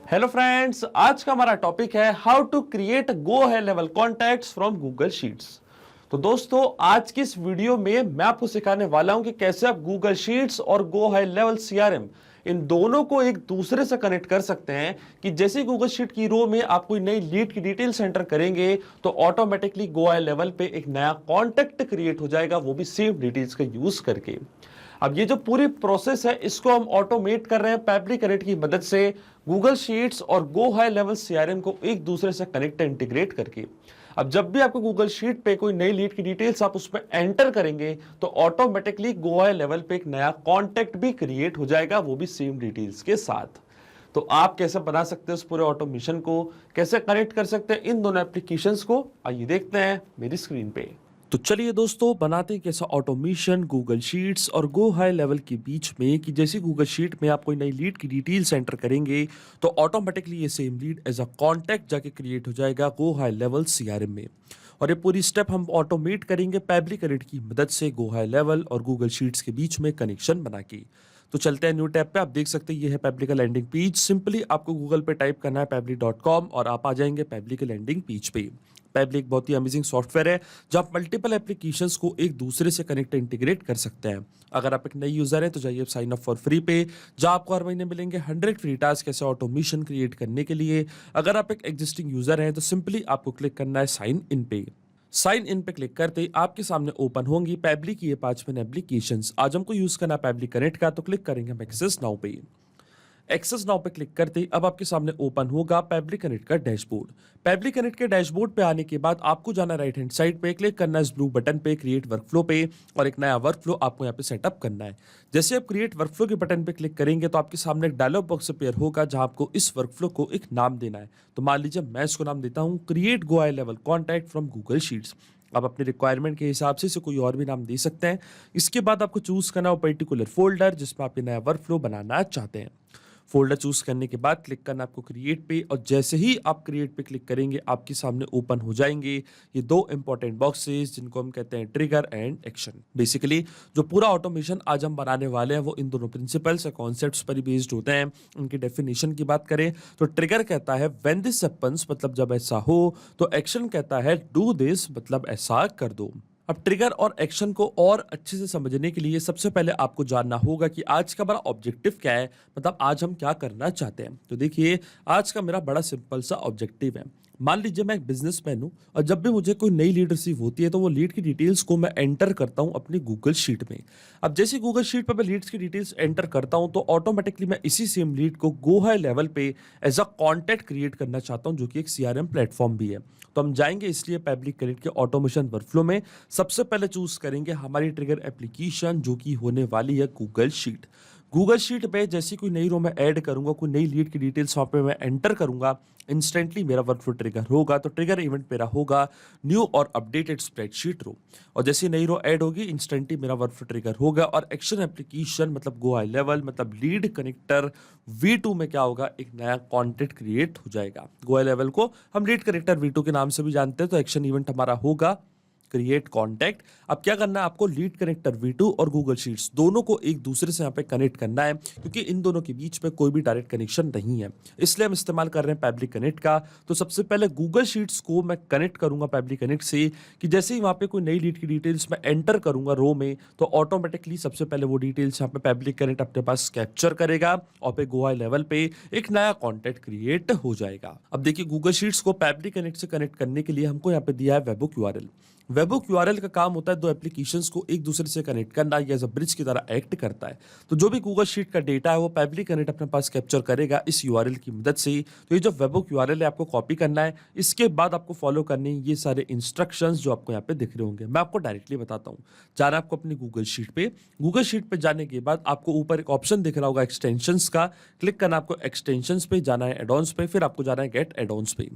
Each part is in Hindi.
हेलो फ्रेंड्स, आज का हमारा टॉपिक है how to create go high level contacts from Google Sheets. तो दोस्तों, आज की इस वीडियो में मैं आपको सिखाने वाला हूं कि कैसे आप गूगल शीट्स और गो हाई लेवल सीआरएम इन दोनों को एक दूसरे से कनेक्ट कर सकते हैं। कि जैसे गूगल शीट की रो में आप कोई नई लीड की डिटेल्स एंटर करेंगे तो ऑटोमेटिकली गो हाई लेवल पे एक नया कॉन्टैक्ट क्रिएट हो जाएगा, वो भी सेम डिटेल्स का यूज करके। अब ये जो पूरी प्रोसेस है इसको हम ऑटोमेट कर रहे हैं पैब्लिक कनेक्ट की मदद से, गूगल शीट्स और गो हाई लेवल सीआरएम को एक दूसरे से कनेक्ट इंटीग्रेट करके। अब जब भी आपको गूगल शीट पे कोई नई लीड की डिटेल्स आप उसमें एंटर करेंगे तो ऑटोमेटिकली गो हाई लेवल पे एक नया कॉन्टैक्ट भी क्रिएट हो जाएगा, वो भी सेम डिटेल्स के साथ। तो आप कैसे बना सकते हैं उस पूरे ऑटोमेशन को, कैसे कनेक्ट कर सकते हैं इन दोनों एप्लीकेशंस को, आइए देखते हैं मेरी स्क्रीन पे। तो चलिए दोस्तों, बनाते हैं कैसा ऑटोमेशन गूगल शीट्स और गो हाई लेवल के बीच में। कि जैसे गूगल शीट में आप कोई नई लीड की डिटेल्स एंटर करेंगे तो ऑटोमेटिकली ये same lead as a contact जाके क्रिएट हो जाएगा गो हाई लेवल सीआरएम में। और ये पूरी स्टेप हम ऑटोमेट करेंगे पैब्लिक कनेक्ट की मदद से गो हाई लेवल और गूगल शीट्स के बीच में कनेक्शन बना के। तो चलते हैं न्यू टैब पे। आप देख सकते हैं ये है पैब्लिक लैंडिंग पेज। सिंपली आपको गूगल पे टाइप करना है पैब्लिक.com और आप आ जाएंगे पैब्लिक लैंडिंग पेज पे। पैब्लिक बहुत ही अमेजिंग सॉफ्टवेयर है जहां आप मल्टीपल एप्लीकेशंस को एक दूसरे से कनेक्ट इंटीग्रेट कर सकते हैं। अगर आप एक नई यूजर हैं तो जाइए साइन अप फॉर फ्री पे, जहां आपको हर महीने मिलेंगे 100 फ्री टास्क ऐसे ऑटोमेशन क्रिएट करने के लिए। अगर आप एक एग्जिस्टिंग यूजर हैं तो सिंपली आपको क्लिक करना है साइन इन पे। साइन इन पे क्लिक करते ही आपके सामने ओपन होंगी पैब्लिक ये 5 एप्लीकेशंस। आज हमको यूज करना पैब्लिक कनेक्ट का, तो क्लिक करेंगे हम एक्सेस नाउ पे। एक्सेस नाउ पे क्लिक करते ही अब आपके सामने ओपन होगा पैब्लिक कनेक्ट का डैशबोर्ड। पैब्लिक कनेक्ट के डैशबोर्ड पे आने के बाद आपको जाना राइट हैंड साइड पे, क्लिक करना है इस ब्लू बटन पे क्रिएट वर्कफ्लो पे, और एक नया वर्कफ्लो आपको यहाँ पे सेटअप करना है। जैसे आप क्रिएट वर्कफ्लो के बटन पे क्लिक करेंगे तो आपके सामने एक डायलॉग बॉक्स अपीयर होगा जहां आपको इस वर्कफ्लो को एक नाम देना है। तो मान लीजिए मैं इसको नाम देता हूँ create go high level contact from Google sheets. आप अपनी रिक्वायरमेंट के हिसाब से इसे कोई और भी नाम दे सकते हैं। इसके बाद आपको चूज करना हो पर्टिकुलर फोल्डर जिसमें आप ये नया वर्कफ्लो बनाना चाहते हैं। फोल्डर चूज करने के बाद क्लिक करना आपको क्रिएट पे, और जैसे ही आप क्रिएट पे क्लिक करेंगे आपके सामने ओपन हो जाएंगे ये दो इंपॉर्टेंट बॉक्सेस जिनको हम कहते हैं ट्रिगर एंड एक्शन। बेसिकली जो पूरा ऑटोमेशन आज हम बनाने वाले हैं वो इन दोनों प्रिंसिपल्स या कॉन्सेप्ट्स पर ही बेस्ड होते हैं। उनकी डेफिनेशन की बात करें तो ट्रिगर कहता है व्हेन दिस हैपेंस, मतलब जब ऐसा हो। तो एक्शन कहता है डू दिस, मतलब ऐसा कर दो। अब ट्रिगर और एक्शन को और अच्छे से समझने के लिए सबसे पहले आपको जानना होगा कि आज का बड़ा ऑब्जेक्टिव क्या है, मतलब आज हम क्या करना चाहते हैं। तो देखिए, आज का मेरा बड़ा सिंपल सा ऑब्जेक्टिव है। मान लीजिए मैं एक बिजनेसमैन हूं और जब भी मुझे कोई नई लीड रिसीव होती है तो वो लीड की डिटेल्स को मैं एंटर करता हूं अपनी गूगल शीट में। अब जैसे गूगल शीट पर मैं लीड्स की डिटेल्स एंटर करता हूं तो ऑटोमेटिकली मैं इसी सेम लीड को गो हाई लेवल पे एज अ कॉन्टैक्ट क्रिएट करना चाहता हूं, जो कि एक सीआरएम प्लेटफॉर्म भी है। तो हम जाएंगे इसलिए पैब्लिक कनेक्ट के ऑटोमेशन वर्कफ्लो में। सबसे पहले चूज करेंगे हमारी ट्रिगर एप्लीकेशन जो कि होने वाली है गूगल शीट। गूगल शीट पे जैसी कोई नई रो मैं ऐड करूंगा, कोई नई लीड की डिटेल्स वहां पे मैं एंटर करूंगा, इंस्टेंटली मेरा वर्कफ्लो ट्रिगर होगा। तो ट्रिगर इवेंट मेरा होगा न्यू और अपडेटेड स्प्रेडशीट रो, और जैसे नई रो ऐड होगी इंस्टेंटली मेरा वर्कफ्लो ट्रिगर होगा। और एक्शन एप्लीकेशन मतलब गो हाई लेवल मतलब लीड कनेक्टर V2 में क्या होगा, एक नया कॉन्टेक्ट क्रिएट हो जाएगा। गो हाई लेवल को हम लीड कनेक्टर V2 के नाम से भी जानते हैं। तो एक्शन इवेंट हमारा होगा क्रिएट कॉन्टैक्ट। अब क्या करना है आपको, लीड कनेक्टर V2 और गूगल शीट्स दोनों को एक दूसरे से यहाँ पे कनेक्ट करना है, क्योंकि इन दोनों के बीच में कोई भी डायरेक्ट कनेक्शन नहीं है, इसलिए हम इस्तेमाल कर रहे हैं पैब्लिक कनेक्ट का। तो सबसे पहले गूगल शीट्स को मैं कनेक्ट करूंगा पैब्लिक कनेक्ट से, कि जैसे ही वहां पे कोई नई लीड की डिटेल्स मैं एंटर करूंगा रो में तो ऑटोमेटिकली सबसे पहले वो डिटेल्स यहाँ पे पैब्लिक कनेक्ट अपने पास कैप्चर करेगा और पे गो हाई लेवल पे एक नया कॉन्टैक्ट क्रिएट हो जाएगा। अब देखिए, गूगल शीट्स को पैब्लिक कनेक्ट से कनेक्ट करने के लिए हमको यहाँ पे दिया है वेबहुक यूआरएल। वेबहुक यूआरएल का काम होता है दो एप्लीकेशंस को एक दूसरे से कनेक्ट करना, ये एज अ ब्रिज की तरह एक्ट करता है। तो जो भी गूगल शीट का डेटा है वो पैब्लिक कनेक्ट अपने पास कैप्चर करेगा इस यूआरएल की मदद से। तो ये जो वेबहुक यूआरएल है आपको कॉपी करना है, इसके बाद आपको फॉलो करने ये सारे इंस्ट्रक्शंस जो आपको यहाँ पे दिख रहे होंगे। मैं आपको डायरेक्टली बताता हूँ। जाना आपको अपनी गूगल शीट पे। गूगल शीट पे जाने के बाद आपको ऊपर एक ऑप्शन दिख रहा होगा एक्सटेंशंस का, क्लिक करना आपको एक्सटेंशंस पे, जाना है एडॉन्स पे, फिर आपको जाना है गेट एडॉन्स पे।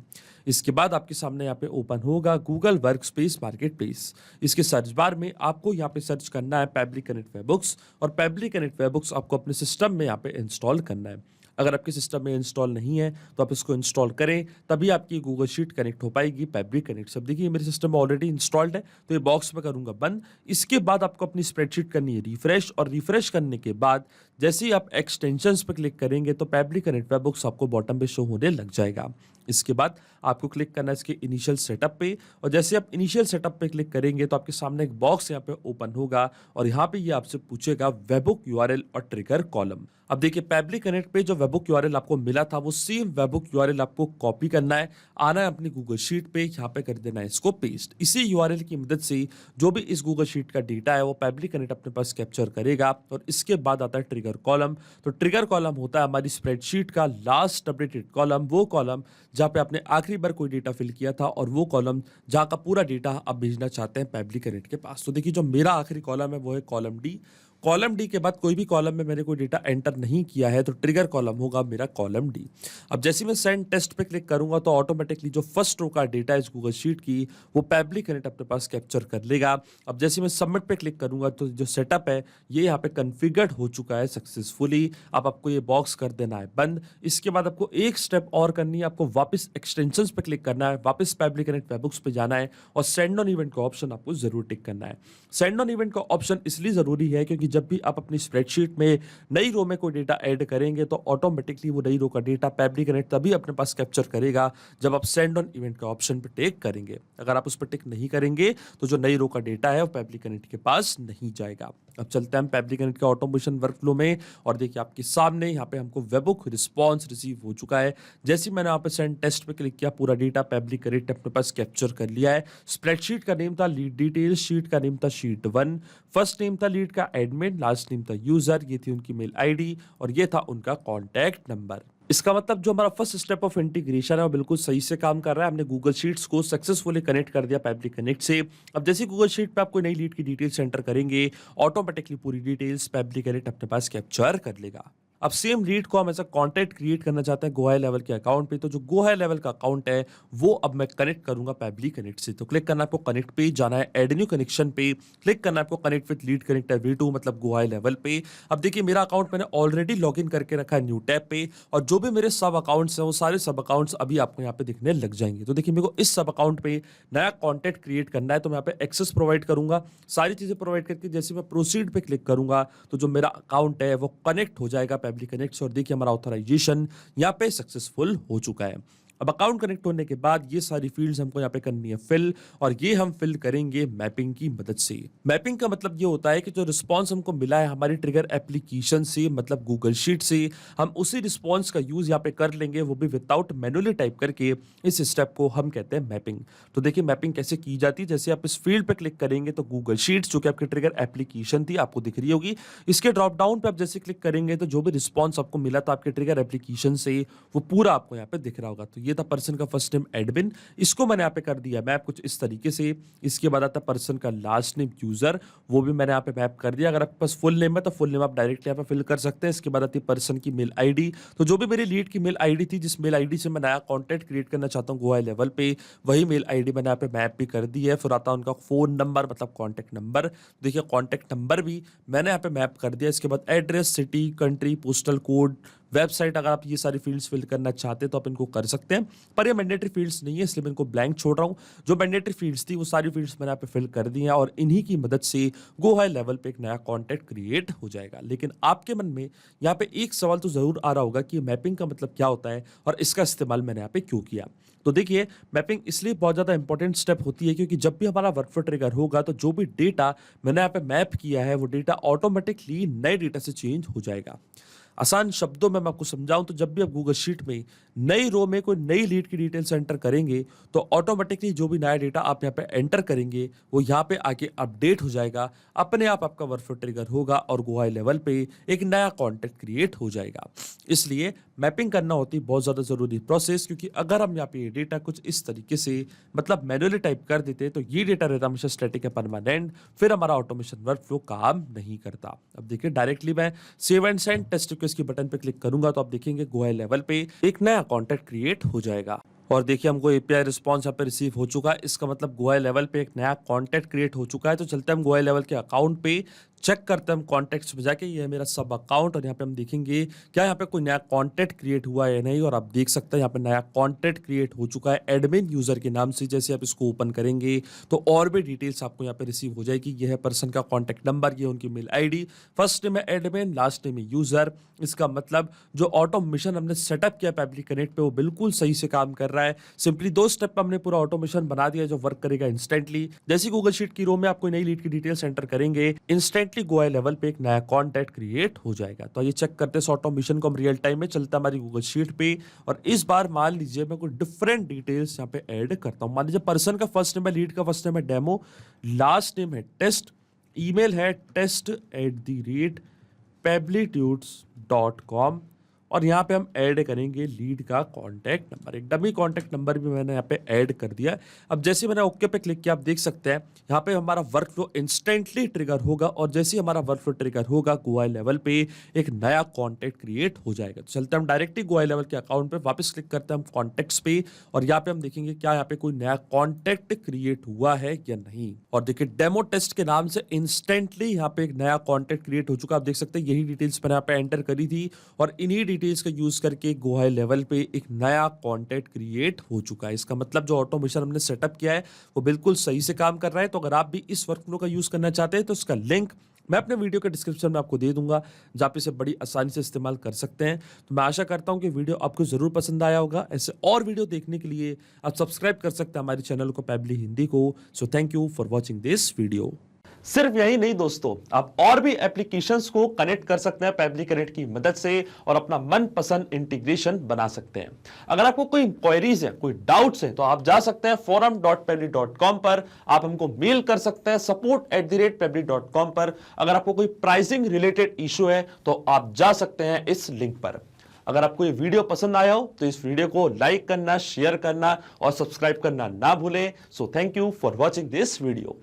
इसके बाद आपके सामने यहाँ पे ओपन होगा गूगल वर्कस्पेस मार्केट प्लेस। इसके सर्च बार में आपको यहाँ पे सर्च करना है पैब्लिक कनेक्ट वेबहुक्स, और पैब्लिक कनेक्ट वेबहुक्स आपको अपने सिस्टम में यहाँ पे इंस्टॉल करना है। अगर आपके सिस्टम में इंस्टॉल नहीं है तो आप इसको इंस्टॉल करें, तभी आपकी गूगल शीट कनेक्ट हो पाएगी फैब्रिक कनेक्ट से। अब देखिए मेरे सिस्टम में ऑलरेडी इंस्टॉल्ड है, तो ये बॉक्स में करूंगा बंद। इसके बाद आपको अपनी स्प्रेडशीट करनी है रिफ्रेश, और रिफ्रेश करने के बाद जैसे ही आप एक्सटेंशंस पे क्लिक करेंगे तो फैब्रिक कनेक्ट वेबबुक्स आपको बॉटम पे शो होने लग जाएगा। इसके बाद आपको क्लिक करना है इसके इनिशियल सेटअप पे, और जैसे आप इनिशियल सेटअप पे क्लिक करेंगे तो आपके सामने एक बॉक्स यहाँ पे ओपन होगा, और यहाँ पे ये आपसे पूछेगा वेबबुक यूआरएल और ट्रिगर कॉलम। अब देखिए फैब्रिक कनेक्ट पे जो वेबबुक यूआरएल आपको मिला था वो सेम वेबबुक यूआरएल आपको कॉपी करना है, आना है अपनी गूगल शीट पे, यहाँ पे कर देना है इसको पेस्ट। इसी यूआरएल की मदद से जो भी इस गूगल शीट का डेटा है वो फैब्रिक कनेक्ट अपने पास कैप्चर करेगा, और इसके बाद आता है ट्रिगर कॉलम। तो ट्रिगर कॉलम होता है हमारी स्प्रेडशीट का लास्ट अपडेटेड कॉलम, वो कॉलम जहाँ पे आपने आखिरी बार कोई डेटा फिल किया था, और वो कॉलम जहाँ का पूरा डेटा आप भेजना चाहते हैं फैब्रिक कनेक्ट के पास। तो देखिए जो मेरा आखिरी कॉलम है वो है कॉलम डी। कॉलम डी के बाद कोई भी कॉलम में मैंने कोई डेटा एंटर नहीं किया है तो ट्रिगर कॉलम होगा मेरा कॉलम डी। अब जैसे मैं सेंड टेस्ट पे क्लिक करूंगा तो ऑटोमेटिकली जो फर्स्ट रो का डेटा है इस गूगल शीट की वो फैब्रिक कनेक्ट अपने पास कैप्चर कर लेगा। अब जैसे मैं सबमिट पे क्लिक करूंगा तो जो सेटअप है ये यहाँ पे कन्फिगर्ड हो चुका है सक्सेसफुली। अब आपको ये बॉक्स कर देना है बंद। इसके बाद आपको एक स्टेप और करनी है, आपको वापस एक्सटेंशंस पे क्लिक करना है, वापस फैब्रिक कनेक्ट वेबबुक्स पे जाना है, और सेंड ऑन इवेंट का ऑप्शन आपको जरूर टिक करना है। सेंड ऑन इवेंट का ऑप्शन इसलिए जरूरी है क्योंकि जब भी आप अपनी स्प्रेडशीट में नई रो में कोई डेटा ऐड करेंगे तो ऑटोमेटिकली वो नई रो का डेटा फैब्रिक कनेक्ट तभी अपने पास कैप्चर करेगा जब आप सेंड ऑन इवेंट का ऑप्शन पे टिक करेंगे। अगर आप उस पर टिक नहीं करेंगे तो जो नई रो का डेटा है वो फैब्रिक कनेक्ट के पास नहीं जाएगा। अब चलते हैं हम फैब्रिक कनेक्ट के ऑटोमेशन वर्कफ्लो में, और देखिए आपके सामने यहाँ पे हमको वेबबुक रिस्पॉन्स रिसीव हो चुका है। जैसे मैंने यहाँ पे सेंड टेस्ट पे क्लिक किया पूरा डेटा फैब्रिक कनेक्ट अपने पास कैप्चर कर लिया है। स्प्रेडशीट का नेम था लीड डिटेल, शीट का नेम था शीट 1, फर्स्ट नेम था लीड का एडमिन, लास्ट नेम था यूजर, ये थी उनकी मेल आईडी, और ये था उनका कॉन्टैक्ट नंबर। इसका मतलब जो हमारा फर्स्ट स्टेप ऑफ इंटीग्रेशन है वो बिल्कुल सही से काम कर रहा है। हमने गूगल शीट्स को सक्सेसफुली कनेक्ट कर दिया फैब्रिक कनेक्ट से। अब जैसे गूगल शीट पे आप कोई नई लीड की डिटेल्स एंटर करेंगे ऑटोमेटिकली पूरी डिटेल्स फैब्रिक कनेक्ट अपने पास कैप्चर कर लेगा। अब सेम लीड को हम ऐसा कॉन्टैक्ट क्रिएट करना चाहते हैं गोहाई लेवल के अकाउंट पे, तो जो गोहाई लेवल का अकाउंट है वो अब मैं कनेक्ट करूंगा फैब्रिक कनेक्ट से। तो क्लिक करना है आपको कनेक्ट पे, जाना है ऐड न्यू कनेक्शन पे, क्लिक करना है आपको connect with lead connector V2 मतलब गोहाई लेवल पे। अब देखिए मेरा अकाउंट मैंने ऑलरेडी लॉगिन करके रखा है न्यू टैब पे, और जो भी मेरे सब अकाउंट्स हैं वो सारे सब अकाउंट्स अभी आपको यहाँ पे दिखने लग जाएंगे। तो देखिए मेरे को इस सब अकाउंट पे नया कॉन्टैक्ट क्रिएट करना है, तो मैं यहाँ पे एक्सेस प्रोवाइड करूंगा, सारी चीजें प्रोवाइड करके जैसे मैं प्रोसीड पे क्लिक करूंगा तो जो मेरा अकाउंट है वो कनेक्ट हो जाएगा फैब्रिक कनेक्ट से, और देखिए हमारा ऑथराइजेशन यहाँ पे सक्सेसफुल हो चुका है। अब अकाउंट कनेक्ट होने के बाद ये सारी फील्ड्स हमको यहाँ पे करनी है फिल, और ये हम फिल करेंगे मैपिंग की मदद से। मैपिंग का मतलब ये होता है कि जो रिस्पांस हमको मिला है हमारी ट्रिगर एप्लीकेशन से मतलब गूगल शीट से, हम उसी रिस्पांस का यूज यहाँ पे कर लेंगे, वो भी विदाउट मैनुअली टाइप करके। इस स्टेप को हम कहते हैं मैपिंग। तो देखिए मैपिंग कैसे की जाती है, जैसे आप इस फील्ड पे क्लिक करेंगे तो गूगल शीट्स जो कि आपकी ट्रिगर एप्लीकेशन थी आपको दिख रही होगी, इसके ड्रॉप डाउन पे आप जैसे क्लिक करेंगे तो जो भी रिस्पांस आपको मिला था आपके ट्रिगर एप्लीकेशन से वो पूरा आपको यहाँ पे दिख रहा होगा। तो ये था पर्सन का फर्स्ट नेम एडमिन, इसको मैंने यहाँ पे कर दिया मैप कुछ इस तरीके से। इसके बाद आता पर्सन का लास्ट नेम यूजर, वो भी मैंने यहाँ पे मैप कर दिया। अगर आपके पास फुल नेम है तो फुल नेम आप डायरेक्टली यहाँ पे फिल कर सकते हैं। इसके बाद आती है पर्सन की मेल आईडी, तो जो भी मेरी लीड की मेल आईडी थी जिस मेल आईडी से मैं नया कॉन्टैक्ट क्रिएट करना चाहता हूँ गोहाई लेवल पे, वही मेल आईडी मैंने यहाँ पे मैप भी कर दी है। फिर आता है उनका फोन नंबर मतलब कॉन्टैक्ट नंबर, देखिए कॉन्टैक्ट नंबर भी मैंने यहाँ पे मैप कर दिया। इसके बाद address, city, country, postal code, website, अगर आप ये सारी फील्ड्स फिल करना चाहते हैं तो आप इनको कर सकते हैं, पर ये मैंडेटरी फील्ड्स नहीं है इसलिए मैं इनको ब्लैंक छोड़ रहा हूँ। जो मैंडेटरी फील्ड्स थी वो सारी फील्ड्स मैंने यहाँ पे फिल कर दी हैं, और इन्हीं की मदद से गोहाई लेवल पे एक नया कॉन्टैक्ट क्रिएट हो जाएगा। लेकिन आपके मन में यहाँ पे एक सवाल तो जरूर आ रहा होगा कि मैपिंग का मतलब क्या होता है और इसका इस्तेमाल मैंने यहाँ पे क्यों किया। तो देखिए मैपिंग इसलिए बहुत ज़्यादा इंपॉर्टेंट स्टेप होती है क्योंकि जब भी हमारा वर्कफ्लो ट्रिगर होगा तो जो भी डेटा मैंने यहाँ पे मैप किया है वो डेटा ऑटोमेटिकली नए डेटा से चेंज हो जाएगा। आसान शब्दों में मैं आपको समझाऊं तो जब भी आप गूगल शीट में नई रो में कोई नई लीड की डिटेल्स एंटर करेंगे तो ऑटोमेटिकली जो भी नया डेटा आप यहाँ पे एंटर करेंगे वो यहाँ पे आके अपडेट हो जाएगा, अपने आप आपका वर्कफ्लो ट्रिगर होगा और गोहाई लेवल पे एक नया कॉन्टैक्ट क्रिएट हो जाएगा। इसलिए मैपिंग करना होती है बहुत ज़्यादा ज़रूरी प्रोसेस, क्योंकि अगर हम यहाँ पे डेटा कुछ इस तरीके से मतलब मैनुअली टाइप कर देते तो ये डेटा रहता हमेशा स्टैटिक है परमानेंट, फिर हमारा ऑटोमेशन वर्कफ्लो काम नहीं करता। अब देखिए डायरेक्टली मैं save and send test request की बटन पे क्लिक करूंगा तो आप देखेंगे गोहाई लेवल पे एक नया कॉन्टैक्ट क्रिएट हो जाएगा। और देखिए हमको एपीआई रिस्पांस यहाँ पे रिसीव हो चुका है, इसका मतलब गोहाई लेवल पे एक नया कॉन्टैक्ट क्रिएट हो चुका है। तो चलते हैं हम गोहाई लेवल के अकाउंट पे, चेक करते हैं हम कॉन्टेक्ट्स में जाके, ये है मेरा सब अकाउंट और यहाँ पे हम देखेंगे क्या यहाँ पे कोई नया कंटेंट क्रिएट हुआ है या नहीं। और आप देख सकते हैं यहाँ पे नया कंटेंट क्रिएट हो चुका है एडमिन यूजर के नाम से। जैसे आप इसको ओपन करेंगे तो और भी डिटेल्स आपको यहाँ पे रिसीव हो जाएगी। ये है पर्सन का कॉन्टैक्ट नंबर, ये उनकी मेल आईडी, फर्स्ट नेम है एडमिन, लास्ट नेम है यूजर। इसका मतलब जो ऑटोमेशन हमने सेटअप किया पब्लिक कनेक्ट पे वो बिल्कुल सही से काम कर रहा है। सिंपली 2 स्टेप पे हमने पूरा ऑटोमेशन बना दिया जो वर्क करेगा इंस्टेंटली। जैसे गूगल शीट की रो में आप कोई नई लीड की डिटेल्स एंटर करेंगे, इंस्टेंटली गो लेवल पे एक नया कॉन्टैक्ट क्रिएट हो जाएगा। तो ये चेक करते हैं ऑटोमेशन को हम रियल टाइम में, चलता हमारी गूगल शीट पे। और इस बार मान लीजिए मैं कोई डिफरेंट डिटेल्स यहाँ पे ऐड करता हूँ। मान लीजिए पर्सन का फर्स्ट नेम है, लीड का फर्स्ट नेम है डेमो, लास्ट नेम है टेस्ट, ईमेल है test@pablitudes.com और यहाँ पे हम ऐड करेंगे लीड का कॉन्टैक्ट नंबर। एक डमी कॉन्टैक्ट नंबर भी मैंने यहाँ पे ऐड कर दिया। अब जैसे मैंने ओके पे क्लिक किया, आप देख सकते हैं यहाँ पे हमारा वर्क फ्लो इंस्टेंटली ट्रिगर होगा और जैसे ही हमारा वर्क फ्लो ट्रिगर होगा गोआई लेवल पे एक नया कॉन्टैक्ट क्रिएट हो जाएगा। तो चलते हम डायरेक्टली गोआई लेवल के अकाउंट पे वापस क्लिक करते हैं हम कॉन्टैक्ट्स पे और यहाँ पे हम देखेंगे क्या यहाँ पे कोई नया कॉन्टैक्ट क्रिएट हुआ है या नहीं। और देखिए डेमो टेस्ट के नाम से इंस्टेंटली यहाँ पे एक नया कॉन्टैक्ट क्रिएट हो चुका। आप देख सकते हैं यही डिटेल्स मैंने यहाँ पे एंटर करी थी और इन्हीं डिटेल्स का यूज करके गोहाई लेवल पे एक नया कॉन्टैक्ट क्रिएट हो चुका है। इसका मतलब जो ऑटोमेशन हमने सेटअप किया है वो बिल्कुल सही से काम कर रहा है। तो अगर आप भी इस वर्कफ्लो का यूज करना चाहते हैं तो उसका लिंक मैं अपने वीडियो के डिस्क्रिप्शन में आपको दे दूंगा, जहाँ पे इसे बड़ी आसानी से इस्तेमाल कर सकते हैं। तो मैं आशा करता हूं कि वीडियो आपको जरूर पसंद आया होगा। ऐसे और वीडियो देखने के लिए आप सब्सक्राइब कर सकते हैं हमारे चैनल को पैबली हिंदी को। So thank you for watching this video. सिर्फ यही नहीं दोस्तों, आप और भी एप्लीकेशंस को कनेक्ट कर सकते हैं पैबली कनेक्ट की मदद से और अपना मनपसंद इंटीग्रेशन बना सकते हैं। अगर आपको कोई क्वेरीज है, कोई डाउट्स है तो आप जा सकते हैं forum.pebly.com पर, आप हमको मेल कर सकते हैं support@pebly.com पर। अगर आपको कोई प्राइसिंग रिलेटेड इशू है तो आप जा सकते हैं इस लिंक पर। अगर आपको ये वीडियो पसंद आया हो तो इस वीडियो को लाइक करना, शेयर करना और सब्सक्राइब करना ना भूलें। So thank you for watching this video.